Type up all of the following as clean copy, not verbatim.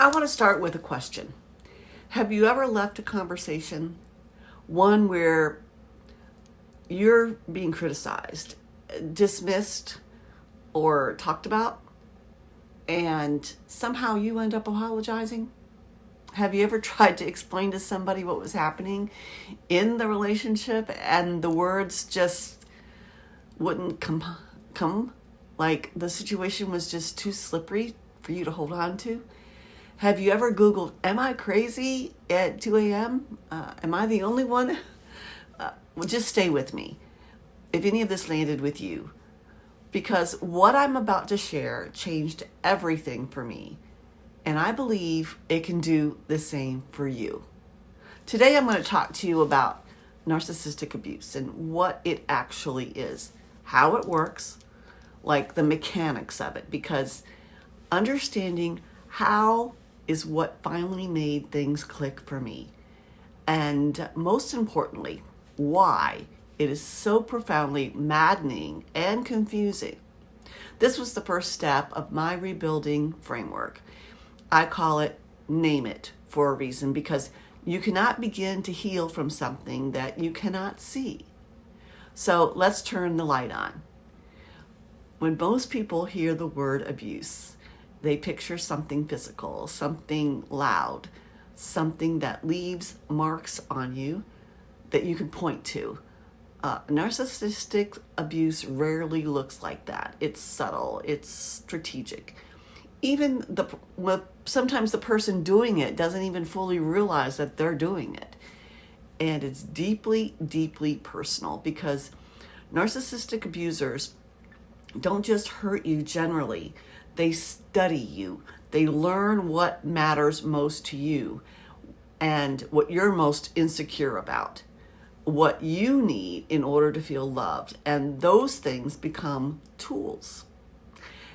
I want to start with a question. Have you ever left a conversation, one where you're being criticized, dismissed, or talked about, and somehow you end up apologizing? Have you ever tried to explain to somebody what was happening in the relationship and the words just wouldn't come? Like the situation was just too slippery for you to hold on to? Have you ever Googled, am I crazy at 2 a.m.? Am I the only one? Well, just stay with me if any of this landed with you, because what I'm about to share changed everything for me, and I believe it can do the same for you. Today I'm going to talk to you about narcissistic abuse and what it actually is, how it works, like the mechanics of it, because understanding how is what finally made things click for me. And most importantly, why it is so profoundly maddening and confusing. This was the first step of my rebuilding framework. I call it name it for a reason, because you cannot begin to heal from something that you cannot see. So let's turn the light on. When most people hear the word abuse, they picture something physical, something loud, something that leaves marks on you that you can point to. Narcissistic abuse rarely looks like that. It's subtle, it's strategic. Even sometimes the person doing it doesn't even fully realize that they're doing it. And it's deeply, deeply personal, because narcissistic abusers don't just hurt you generally. They study you. They learn what matters most to you and what you're most insecure about, what you need in order to feel loved. And those things become tools.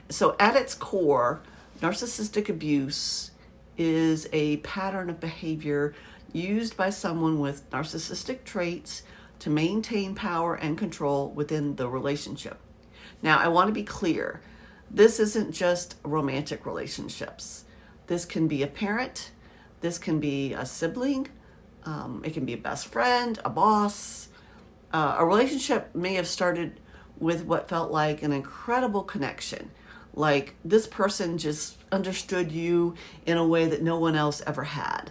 So at its core, narcissistic abuse is a pattern of behavior used by someone with narcissistic traits to maintain power and control within the relationship. Now, I want to be clear. This isn't just romantic relationships. This can be a parent. This can be a sibling. It can be a best friend, a boss. A relationship may have started with what felt like an incredible connection. Like this person just understood you in a way that no one else ever had.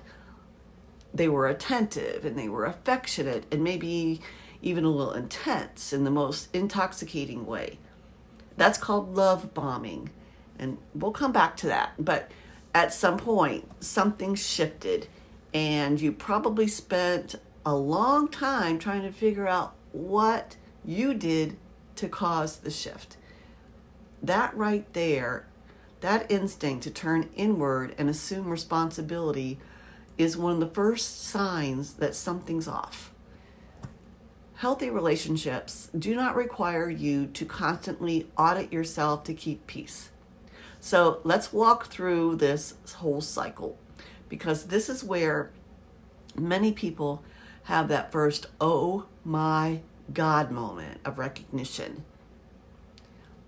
They were attentive and they were affectionate and maybe even a little intense in the most intoxicating way. That's called love bombing, and we'll come back to that. But at some point, something shifted, and you probably spent a long time trying to figure out what you did to cause the shift. That right there, that instinct to turn inward and assume responsibility is one of the first signs that something's off. Healthy relationships do not require you to constantly audit yourself to keep peace. So let's walk through this whole cycle, because this is where many people have that first, oh my God moment of recognition.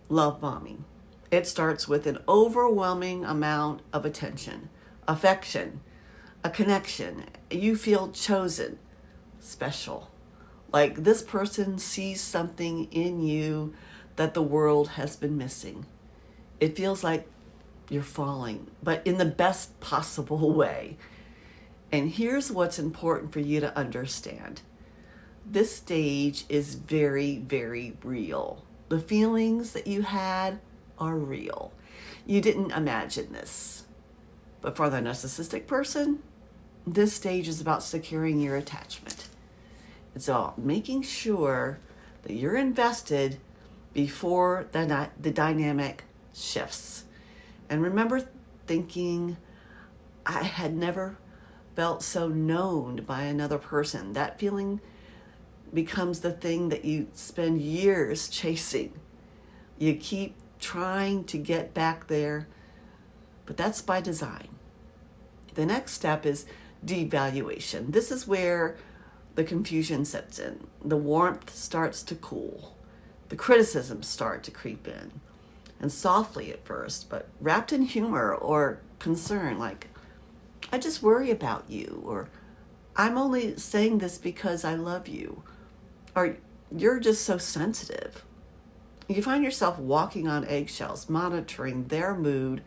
Love bombing. It starts with an overwhelming amount of attention, affection, a connection. You feel chosen, special. Like this person sees something in you that the world has been missing. It feels like you're falling, but in the best possible way. And here's what's important for you to understand. This stage is very, very real. The feelings that you had are real. You didn't imagine this. But for the narcissistic person, this stage is about securing your attachment. It's about making sure that you're invested before the dynamic shifts. And remember thinking, I had never felt so known by another person. That feeling becomes the thing that you spend years chasing. You keep trying to get back there, but that's by design. The next step is devaluation. This is where the confusion sets in. The warmth starts to cool. The criticisms start to creep in. And softly at first, but wrapped in humor or concern, like, I just worry about you, or I'm only saying this because I love you, or you're just so sensitive. You find yourself walking on eggshells, monitoring their mood,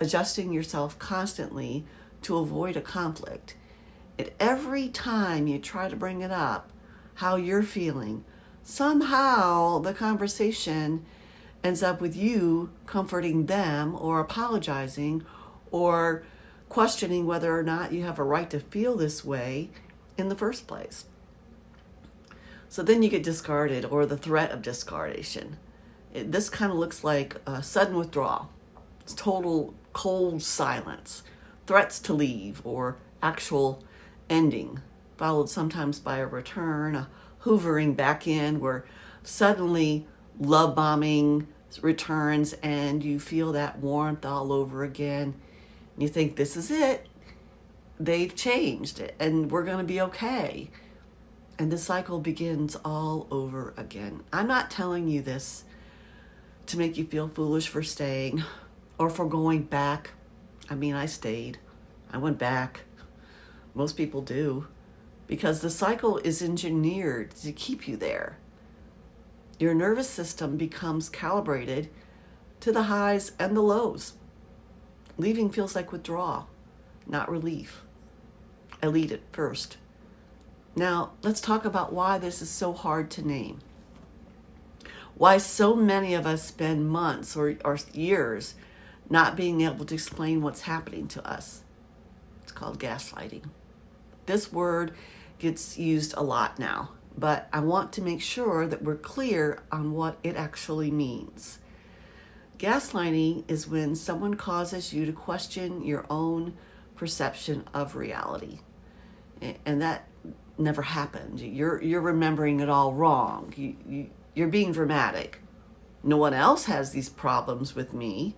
adjusting yourself constantly to avoid a conflict. And every time you try to bring it up, how you're feeling, somehow the conversation ends up with you comforting them or apologizing or questioning whether or not you have a right to feel this way in the first place. So then you get discarded, or the threat of discardation. This kind of looks like a sudden withdrawal. It's total cold silence, threats to leave, or actual ending, followed sometimes by a return, a hoovering back in, where suddenly love bombing returns and you feel that warmth all over again. You think, this is it. They've changed and we're going to be okay. And the cycle begins all over again. I'm not telling you this to make you feel foolish for staying or for going back. I mean, I stayed. I went back. Most people do, because the cycle is engineered to keep you there. Your nervous system becomes calibrated to the highs and the lows. Leaving feels like withdrawal, not relief. I lead it first. Now, let's talk about why this is so hard to name. Why so many of us spend months or years not being able to explain what's happening to us. It's called gaslighting. This word gets used a lot now, but I want to make sure that we're clear on what it actually means. Gaslighting is when someone causes you to question your own perception of reality. And that never happened. You're remembering it all wrong. You're being dramatic. No one else has these problems with me.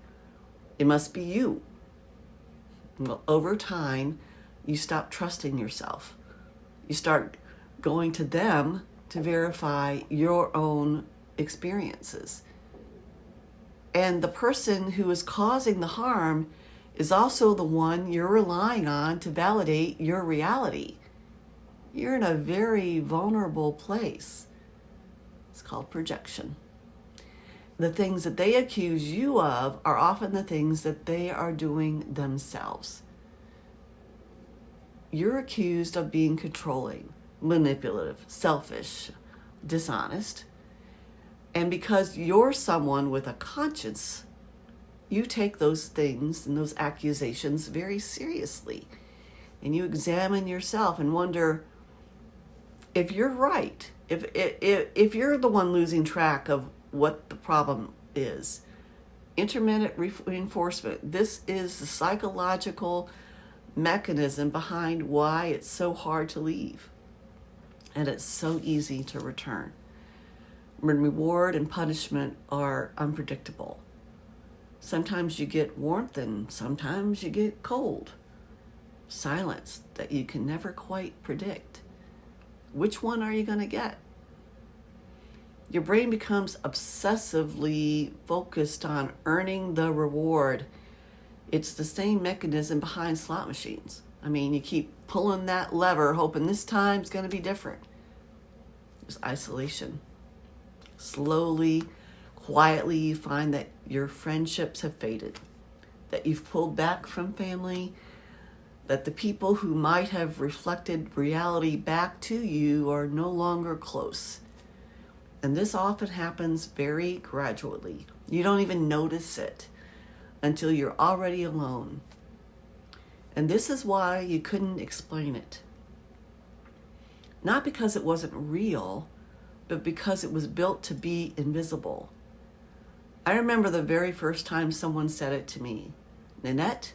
It must be you. Well, over time, you stop trusting yourself. You start going to them to verify your own experiences. And the person who is causing the harm is also the one you're relying on to validate your reality. You're in a very vulnerable place. It's called projection. The things that they accuse you of are often the things that they are doing themselves. You're accused of being controlling, manipulative, selfish, dishonest. And because you're someone with a conscience, you take those things and those accusations very seriously. And you examine yourself and wonder if you're right, if you're the one losing track of what the problem is. Intermittent reinforcement. This is the psychological mechanism behind why it's so hard to leave. And it's so easy to return. When reward and punishment are unpredictable. Sometimes you get warmth and sometimes you get cold. Silence that you can never quite predict. Which one are you going to get? Your brain becomes obsessively focused on earning the reward. It's the same mechanism behind slot machines. I mean, you keep pulling that lever, hoping this time's going to be different. There's isolation. Slowly, quietly, you find that your friendships have faded, that you've pulled back from family, that the people who might have reflected reality back to you are no longer close. And this often happens very gradually. You don't even notice it until you're already alone. And this is why you couldn't explain it. Not because it wasn't real, but because it was built to be invisible. I remember the very first time someone said it to me. Nanette,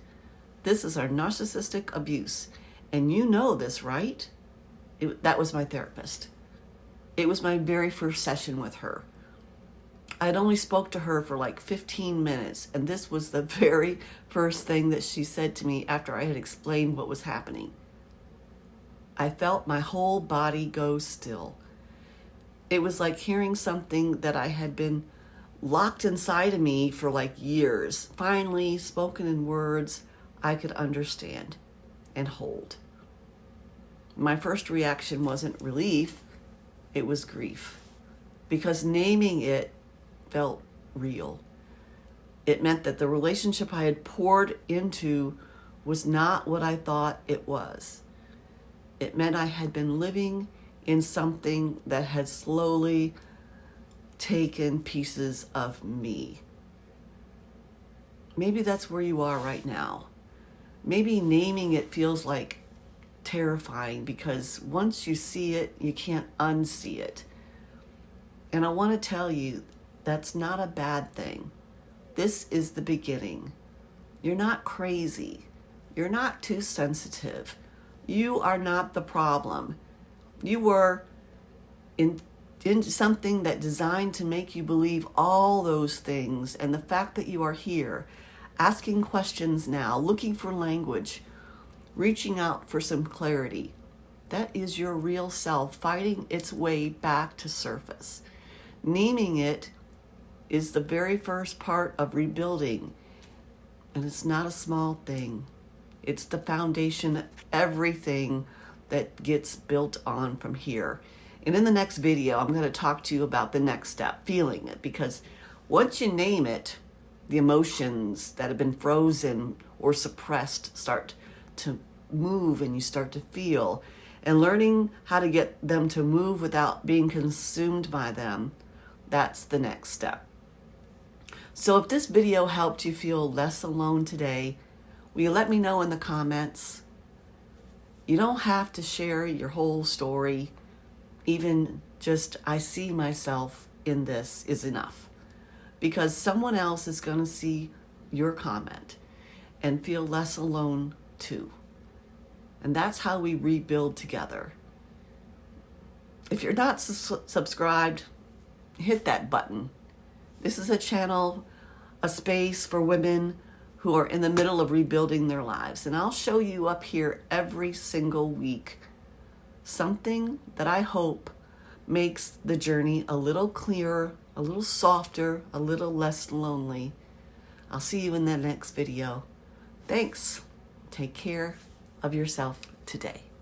this is our narcissistic abuse. And you know this, right? That was my therapist. It was my very first session with her. I'd only spoke to her for like 15 minutes, and this was the very first thing that she said to me after I had explained what was happening. I felt my whole body go still. It was like hearing something that I had been locked inside of me for like years, finally spoken in words I could understand. and hold. My first reaction wasn't relief, it was grief, because naming it felt real. It meant that the relationship I had poured into was not what I thought it was. It meant I had been living in something that had slowly taken pieces of me. Maybe that's where you are right now. Maybe naming it feels like terrifying because once you see it, you can't unsee it. And I want to tell you, that's not a bad thing. This is the beginning. You're not crazy. You're not too sensitive. You are not the problem. You were in something that designed to make you believe all those things. And the fact that you are here, asking questions now, looking for language, reaching out for some clarity, that is your real self fighting its way back to surface. Naming it is the very first part of rebuilding. And it's not a small thing. It's the foundation of everything that gets built on from here. And in the next video, I'm going to talk to you about the next step, feeling it. Because once you name it, the emotions that have been frozen or suppressed start to move and you start to feel. And learning how to get them to move without being consumed by them, that's the next step. So if this video helped you feel less alone today, will you let me know in the comments? You don't have to share your whole story. Even just, I see myself in this is enough. Because someone else is going to see your comment and feel less alone too. And that's how we rebuild together. If you're not subscribed, hit that button. This is a channel, a space for women who are in the middle of rebuilding their lives. And I'll show you up here every single week something that I hope makes the journey a little clearer, a little softer, a little less lonely. I'll see you in the next video. Thanks. Take care of yourself today.